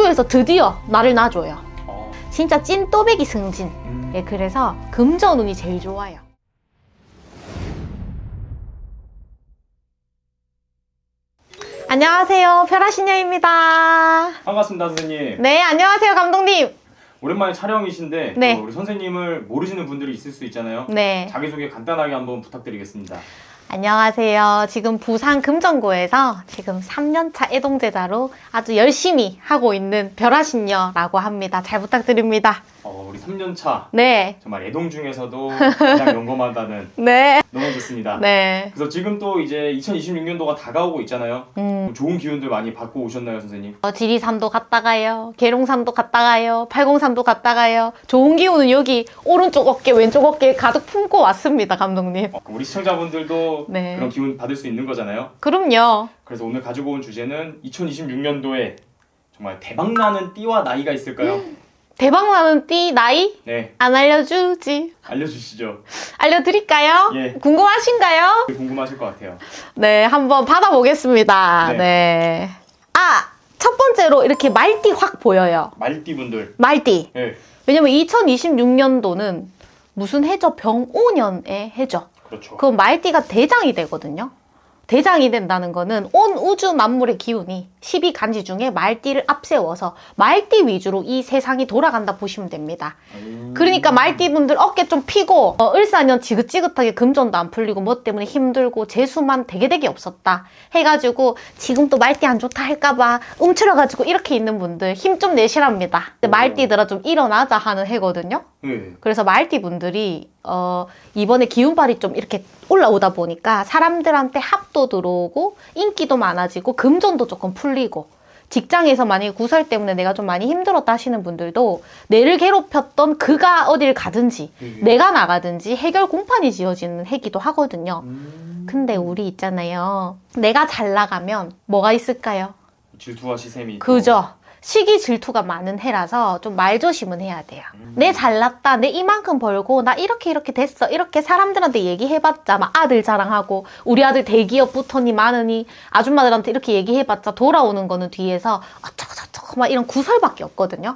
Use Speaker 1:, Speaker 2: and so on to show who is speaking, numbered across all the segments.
Speaker 1: 터주에서 드디어 나를 놔줘요. 진짜 찐 또배기 승진. 예, 그래서 금전운이 제일 좋아요. 안녕하세요, 별아신녀입니다.
Speaker 2: 반갑습니다, 선생님.
Speaker 1: 네, 안녕하세요, 감독님.
Speaker 2: 오랜만에 촬영이신데
Speaker 1: 네.
Speaker 2: 우리 선생님을 모르시는 분들이 있을 수 있잖아요.
Speaker 1: 네.
Speaker 2: 자기소개 간단하게 한번 부탁드리겠습니다.
Speaker 1: 안녕하세요. 지금 부산 금정구에서 지금 3년차 애동제자로 아주 열심히 하고 있는 별아신녀라고 합니다. 잘 부탁드립니다.
Speaker 2: 우리 3년차
Speaker 1: 네.
Speaker 2: 정말 애동 중에서도 가장 용감하다는
Speaker 1: 네.
Speaker 2: 너무 좋습니다.
Speaker 1: 네.
Speaker 2: 그래서 지금 또 이제 2026년도가 다가오고 있잖아요. 좋은 기운들 많이 받고 오셨나요, 선생님?
Speaker 1: 지리산도 갔다가요. 계룡산도 갔다가요. 팔공산도 갔다가요. 좋은 기운은 여기 오른쪽 어깨, 왼쪽 어깨에 가득 품고 왔습니다, 감독님.
Speaker 2: 우리 시청자분들도
Speaker 1: 네.
Speaker 2: 그런 기운 받을 수 있는 거잖아요.
Speaker 1: 그럼요.
Speaker 2: 그래서 오늘 가지고 온 주제는 2026년도에 정말 대박나는 띠와 나이가 있을까요?
Speaker 1: 대박나는 띠 나이?
Speaker 2: 네,
Speaker 1: 안 알려주지.
Speaker 2: 알려주시죠.
Speaker 1: 알려드릴까요?
Speaker 2: 예.
Speaker 1: 궁금하신가요?
Speaker 2: 궁금하실 것 같아요.
Speaker 1: 네, 한번 받아보겠습니다.
Speaker 2: 네.
Speaker 1: 네. 첫 번째로 이렇게 말띠 확 보여요.
Speaker 2: 말띠분들.
Speaker 1: 말띠.
Speaker 2: 네,
Speaker 1: 왜냐면 2026년도는 무슨 해죠? 병오년의 해죠.
Speaker 2: 그렇죠.
Speaker 1: 그럼 말띠가 대장이 되거든요. 대장이 된다는 거는 온 우주 만물의 기운이 12간지 중에 말띠를 앞세워서 말띠 위주로 이 세상이 돌아간다 보시면 됩니다. 그러니까 말띠분들 어깨 좀 피고 을사년 지긋지긋하게 금전도 안 풀리고 뭐 때문에 힘들고 재수만 되게 없었다 해가지고 지금 또 말띠 안 좋다 할까봐 움츠려가지고 이렇게 있는 분들 힘 좀 내시랍니다. 말띠들아 좀 일어나자 하는 해거든요. 그래서 말띠분들이 이번에 기운발이 좀 이렇게 올라오다 보니까 사람들한테 합도 들어오고 인기도 많아지고 금전도 조금 풀리고 직장에서 만약에 구설 때문에 내가 좀 많이 힘들었다 하시는 분들도 내를 괴롭혔던 그가 어딜 가든지 내가 나가든지 해결 공판이 지어지는 해기도 하거든요. 근데 우리 있잖아요. 내가 잘 나가면 뭐가 있을까요?
Speaker 2: 질투와 시샘이
Speaker 1: 그죠. 시기 질투가 많은 해라서 좀 말조심은 해야 돼요. 내 잘났다, 내 이만큼 벌고 나 이렇게 됐어, 이렇게 사람들한테 얘기해봤자 막 아들 자랑하고 우리 아들 대기업 붙었니 많으니 아줌마들한테 이렇게 얘기해봤자 돌아오는 거는 뒤에서 어쩌고 막 이런 구설밖에 없거든요.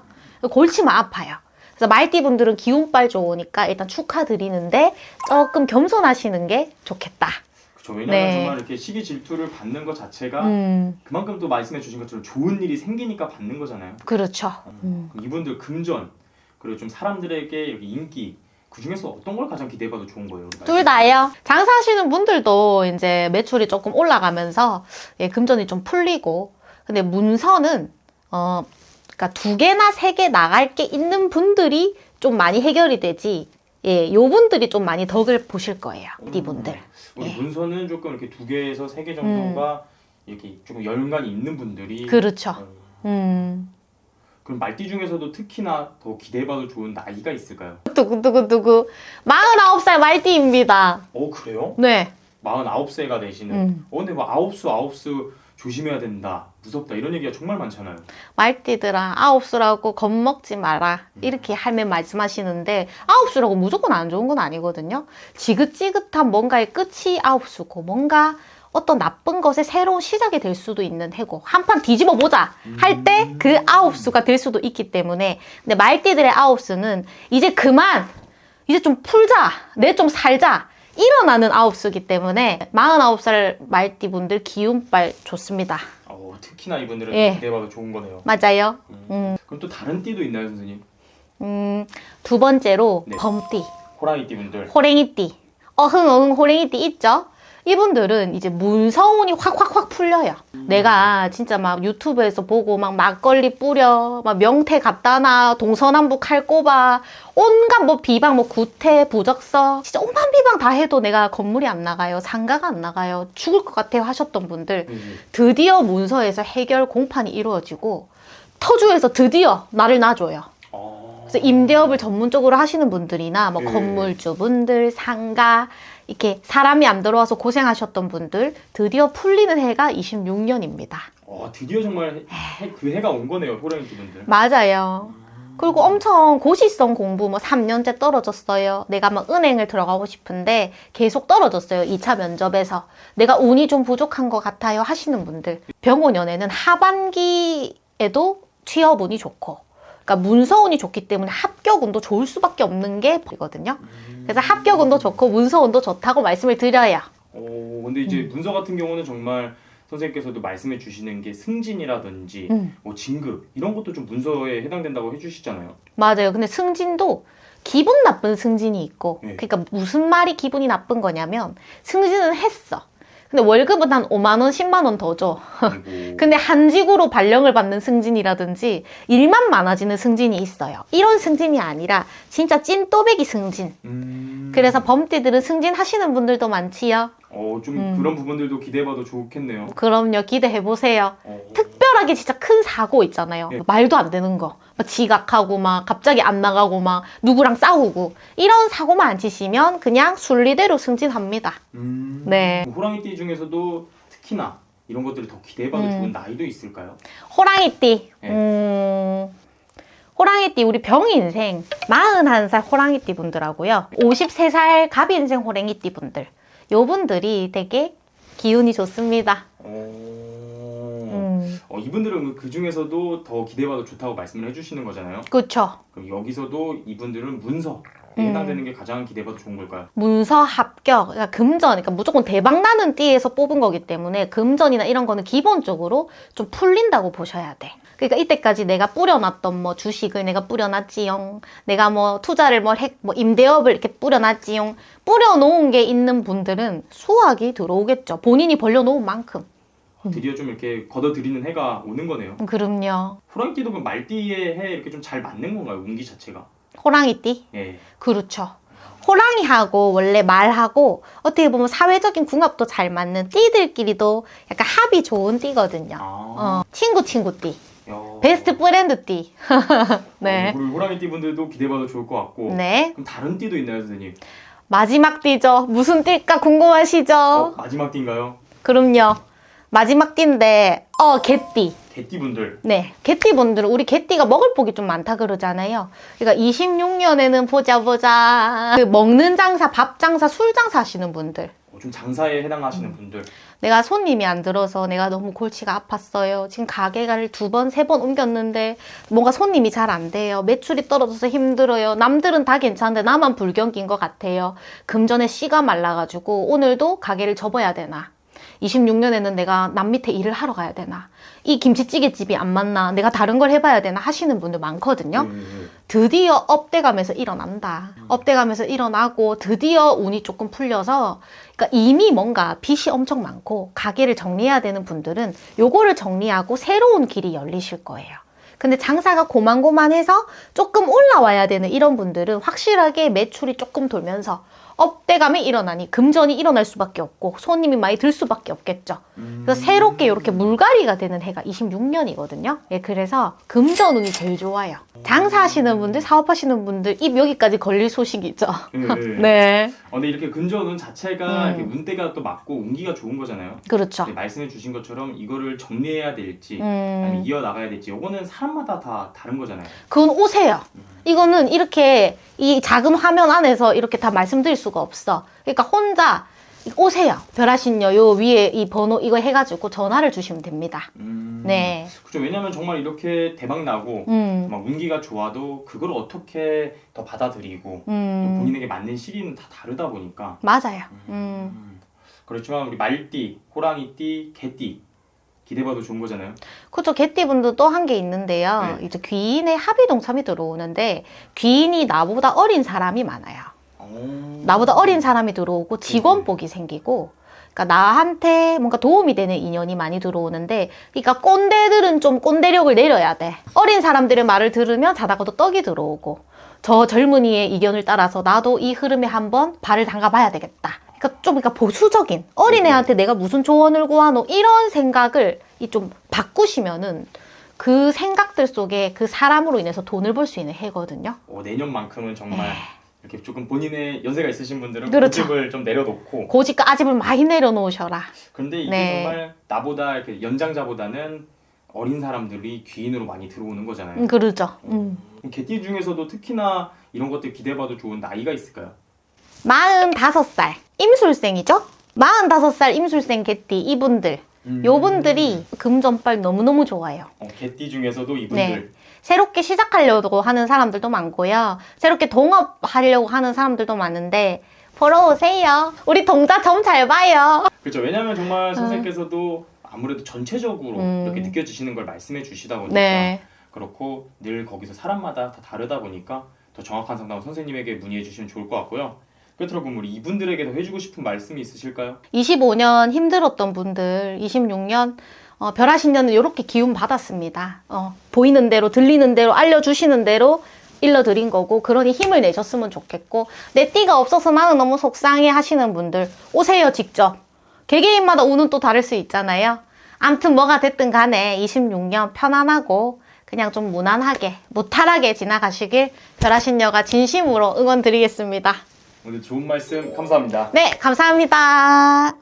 Speaker 1: 골치만 아파요. 그래서 말띠분들은 기운빨 좋으니까 일단 축하드리는데 조금 겸손하시는 게 좋겠다.
Speaker 2: 왜냐면
Speaker 1: 네.
Speaker 2: 정말 이렇게 시기 질투를 받는 것 자체가 그만큼 또 말씀해 주신 것처럼 좋은 일이 생기니까 받는 거잖아요.
Speaker 1: 그렇죠.
Speaker 2: 이분들 금전 그리고 좀 사람들에게 이렇게 인기 그 중에서 어떤 걸 가장 기대해봐도 좋은 거예요?
Speaker 1: 둘 다예요. 장사하시는 분들도 이제 매출이 조금 올라가면서 금전이 좀 풀리고 근데 문서는 그러니까 2개나 3개 나갈 게 있는 분들이 좀 많이 해결이 되지 요 분들이 좀 많이 덕을 보실 거예요. 이분들.
Speaker 2: 우리 문서는 조금 이렇게 2개에서 3개 정도가 이렇게 조금 연관이 있는 분들이
Speaker 1: 그렇죠.
Speaker 2: 그럼 말띠 중에서도 특히나 더 기대해봐도 좋은 나이가 있을까요?
Speaker 1: 두구 49살 말띠입니다.
Speaker 2: 그래요?
Speaker 1: 네.
Speaker 2: 49세가 되시는 근데 뭐 아홉수 조심해야 된다 무섭다 이런 얘기가 정말 많잖아요.
Speaker 1: 말띠들아 9수라고 겁먹지 마라 이렇게 할매 말씀하시는데 9수라고 무조건 안 좋은 건 아니거든요. 지긋지긋한 뭔가의 끝이 9수고 뭔가 어떤 나쁜 것의 새로운 시작이 될 수도 있는 해고 한판 뒤집어 보자 할 때 그 9수가 될 수도 있기 때문에 근데 말띠들의 9수는 이제 그만 이제 좀 풀자 내 좀 살자 일어나는 9수기 때문에 49살 말띠분들 기운빨 좋습니다.
Speaker 2: 특히나 이분들은 기대해봐도 좋은 거네요.
Speaker 1: 맞아요.
Speaker 2: 그럼 또 다른 띠도 있나요, 선생님?
Speaker 1: 두 번째로
Speaker 2: 네.
Speaker 1: 범띠,
Speaker 2: 호랑이 띠분들.
Speaker 1: 호랭이띠, 어흥 호랭이띠 있죠? 이분들은 이제 문서운이 확 풀려요. 내가 진짜 막 유튜브에서 보고 막 막걸리 뿌려, 막 명태 갖다 놔, 동서남북 할 꼽아, 온갖 뭐 비방, 뭐 구태, 부적서, 진짜 온갖 비방 다 해도 내가 건물이 안 나가요. 상가가 안 나가요. 죽을 것 같아요 하셨던 분들 드디어 문서에서 해결 공판이 이루어지고 터주에서 드디어 나를 놔줘요. 그래서 임대업을 전문적으로 하시는 분들이나 뭐 건물주분들, 상가 이렇게 사람이 안 들어와서 고생하셨던 분들 드디어 풀리는 해가 26년입니다.
Speaker 2: 드디어 정말 그 해가 온 거네요, 호랑이 띠분들.
Speaker 1: 맞아요. 그리고 엄청 고시성 공부 뭐 3년째 떨어졌어요. 내가 막 은행을 들어가고 싶은데 계속 떨어졌어요. 2차 면접에서. 내가 운이 좀 부족한 것 같아요 하시는 분들. 병오년에는 하반기에도 취업운이 좋고, 그러니까 문서운이 좋기 때문에 합격운도 좋을 수밖에 없는 게 이거든요. 그래서 합격운도 좋고 문서운도 좋다고 말씀을 드려요.
Speaker 2: 근데 이제 문서 같은 경우는 정말 선생님께서도 말씀해 주시는 게 승진이라든지 뭐 진급 이런 것도 좀 문서에 해당된다고 해주시잖아요.
Speaker 1: 맞아요. 근데 승진도 기분 나쁜 승진이 있고,
Speaker 2: 네.
Speaker 1: 그러니까 무슨 말이 기분이 나쁜 거냐면 승진은 했어. 근데 월급은 한 5만 원, 10만 원 더 줘.
Speaker 2: 아이고.
Speaker 1: 근데 한직으로 발령을 받는 승진이라든지 일만 많아지는 승진이 있어요. 이런 승진이 아니라 진짜 찐또배기 승진. 그래서 범띠들은 승진하시는 분들도 많지요.
Speaker 2: 좀 그런 부분들도 기대해봐도 좋겠네요.
Speaker 1: 그럼요. 기대해보세요. 특별하게 진짜 큰 사고 있잖아요.
Speaker 2: 네.
Speaker 1: 말도 안 되는 거. 막 지각하고 막 갑자기 안 나가고 막 누구랑 싸우고 이런 사고만 안 치시면 그냥 순리대로 승진합니다. 네.
Speaker 2: 호랑이띠 중에서도 특히나 이런 것들을 더 기대해봐도 좋은 나이도 있을까요?
Speaker 1: 호랑이띠.
Speaker 2: 네.
Speaker 1: 호랑이띠 우리 병인생 41살 호랑이띠 분들하고요. 53살 갑인생 호랑이띠 분들. 요 분들이 되게 기운이 좋습니다.
Speaker 2: 이분들은 그 중에서도 더 기대해봐도 좋다고 말씀을 해주시는 거잖아요.
Speaker 1: 그쵸.
Speaker 2: 그럼 여기서도 이분들은 문서에 해당되는 게 가장 기대해봐도 좋은 걸까요?
Speaker 1: 문서 합격, 그러니까 금전, 그러니까 무조건 대박 나는 띠에서 뽑은 거기 때문에 금전이나 이런 거는 기본적으로 좀 풀린다고 보셔야 돼. 그러니까 이때까지 내가 뿌려놨던 뭐 주식을 내가 뿌려놨지용, 내가 뭐 투자를 뭐 임대업을 이렇게 뿌려놨지용, 뿌려놓은 게 있는 분들은 수확이 들어오겠죠. 본인이 벌려놓은 만큼.
Speaker 2: 드디어 좀 이렇게 걷어들이는 해가 오는 거네요.
Speaker 1: 그럼요.
Speaker 2: 호랑이띠도 그 말띠의 해 이렇게 좀 잘 맞는 건가요? 운기 자체가?
Speaker 1: 호랑이띠?
Speaker 2: 예.
Speaker 1: 그렇죠. 호랑이하고 원래 말하고 어떻게 보면 사회적인 궁합도 잘 맞는 띠들끼리도 약간 합이 좋은 띠거든요. 친구 띠. 베스트 프렌드 띠. 네.
Speaker 2: 우리 호랑이띠 분들도 기대해봐도 좋을 것 같고.
Speaker 1: 네.
Speaker 2: 그럼 다른 띠도 있나요, 선생님?
Speaker 1: 마지막 띠죠. 무슨 띠일까 궁금하시죠?
Speaker 2: 마지막 띠인가요?
Speaker 1: 그럼요. 마지막 띠인데, 개띠.
Speaker 2: 개띠 분들.
Speaker 1: 네. 개띠 분들은 우리 개띠가 먹을 복이 좀 많다 그러잖아요. 그러니까 26년에는 보자. 그 먹는 장사, 밥 장사, 술 장사 하시는 분들.
Speaker 2: 좀 장사에 해당하시는 분들.
Speaker 1: 내가 손님이 안 들어서 내가 너무 골치가 아팠어요. 지금 가게를 2번, 3번 옮겼는데 뭔가 손님이 잘 안 돼요. 매출이 떨어져서 힘들어요. 남들은 다 괜찮은데 나만 불경기인 것 같아요. 금전에 씨가 말라가지고 오늘도 가게를 접어야 되나? 26년에는 내가 남 밑에 일을 하러 가야 되나? 이 김치찌개 집이 안 맞나? 내가 다른 걸 해봐야 되나? 하시는 분들 많거든요. 드디어 업돼가면서 일어난다. 업돼가면서 일어나고 드디어 운이 조금 풀려서, 그러니까 이미 뭔가 빚이 엄청 많고 가게를 정리해야 되는 분들은 요거를 정리하고 새로운 길이 열리실 거예요. 근데 장사가 고만고만해서 조금 올라와야 되는 이런 분들은 확실하게 매출이 조금 돌면서 업돼감이 일어나니 금전이 일어날 수밖에 없고 손님이 많이 들 수밖에 없겠죠. 그래서 새롭게 이렇게 물갈이가 되는 해가 26년이거든요. 예, 그래서 금전운이 제일 좋아요. 장사하시는 분들, 사업하시는 분들 입 여기까지 걸릴 소식이죠. 네.
Speaker 2: 근데 이렇게 금전운 자체가 이렇게 운대가 또 맞고 운기가 좋은 거잖아요.
Speaker 1: 그렇죠.
Speaker 2: 말씀해 주신 것처럼 이거를 정리해야 될지 아니면 이어나가야 될지 이거는 사람마다 다 다른 거잖아요.
Speaker 1: 그건 오세요. 이거는 이렇게 이 작은 화면 안에서 이렇게 다 말씀드릴 수가 없어. 그러니까 혼자 오세요. 별하신여 요 위에 이 번호 이거 해가지고 전화를 주시면 됩니다. 네.
Speaker 2: 그렇죠. 왜냐면 정말 이렇게 대박 나고 막 운기가 좋아도 그걸 어떻게 더 받아들이고 또 본인에게 맞는 시기는 다 다르다 보니까.
Speaker 1: 맞아요.
Speaker 2: 그렇지만 우리 말띠, 호랑이띠, 개띠 기대봐도 좋은 거잖아요.
Speaker 1: 그렇죠. 개띠분도 또 한 게 있는데요.
Speaker 2: 네.
Speaker 1: 이제 귀인의 합의동참이 들어오는데 귀인이 나보다 어린 사람이 많아요. 나보다 어린 사람이 들어오고 직원복이 생기고, 그러니까 나한테 뭔가 도움이 되는 인연이 많이 들어오는데, 그러니까 꼰대들은 좀 꼰대력을 내려야 돼. 어린 사람들의 말을 들으면 자다가도 떡이 들어오고, 저 젊은이의 의견을 따라서 나도 이 흐름에 한번 발을 담가봐야 되겠다. 그러니까 보수적인 어린애한테 내가 무슨 조언을 구하노 이런 생각을 좀 바꾸시면은 그 생각들 속에 그 사람으로 인해서 돈을 벌 수 있는 해거든요.
Speaker 2: 내년만큼은 정말 이렇게 조금 본인의 연세가 있으신 분들은
Speaker 1: 그렇죠.
Speaker 2: 고집을 좀 내려놓고
Speaker 1: 고집과 아집을 많이 내려놓으셔라.
Speaker 2: 그런데 이게 정말 나보다 이렇게 연장자보다는 어린 사람들이 귀인으로 많이 들어오는 거잖아요.
Speaker 1: 그러죠.
Speaker 2: 개띠 중에서도 특히나 이런 것들 기대봐도 좋은 나이가 있을까요?
Speaker 1: 45살 임술생이죠? 45살 임술생 개띠 이분들 요분들이 금전빨 너무너무 좋아요.
Speaker 2: 개띠 중에서도 이분들.
Speaker 1: 네. 새롭게 시작하려고 하는 사람들도 많고요. 새롭게 동업하려고 하는 사람들도 많은데 보러 오세요. 우리 동자점 잘 봐요.
Speaker 2: 그렇죠. 왜냐하면 정말 선생님께서도 아무래도 전체적으로 이렇게 느껴지시는 걸 말씀해 주시다 보니까
Speaker 1: 네.
Speaker 2: 그렇고 늘 거기서 사람마다 다 다르다 보니까 더 정확한 상담은 선생님에게 문의해 주시면 좋을 것 같고요. 끝으로 그럼 우리 이분들에게도 해주고 싶은 말씀이 있으실까요?
Speaker 1: 25년 힘들었던 분들, 26년 별하신년은 이렇게 기운 받았습니다. 보이는 대로 들리는 대로 알려주시는 대로 일러드린 거고, 그러니 힘을 내셨으면 좋겠고, 내 띠가 없어서 나는 너무 속상해 하시는 분들 오세요. 직접. 개개인마다 운은 또 다를 수 있잖아요. 암튼 뭐가 됐든 간에 26년 편안하고 그냥 좀 무난하게 무탈하게 지나가시길 별하신녀가 진심으로 응원 드리겠습니다.
Speaker 2: 오늘 좋은 말씀 감사합니다.
Speaker 1: 네, 감사합니다.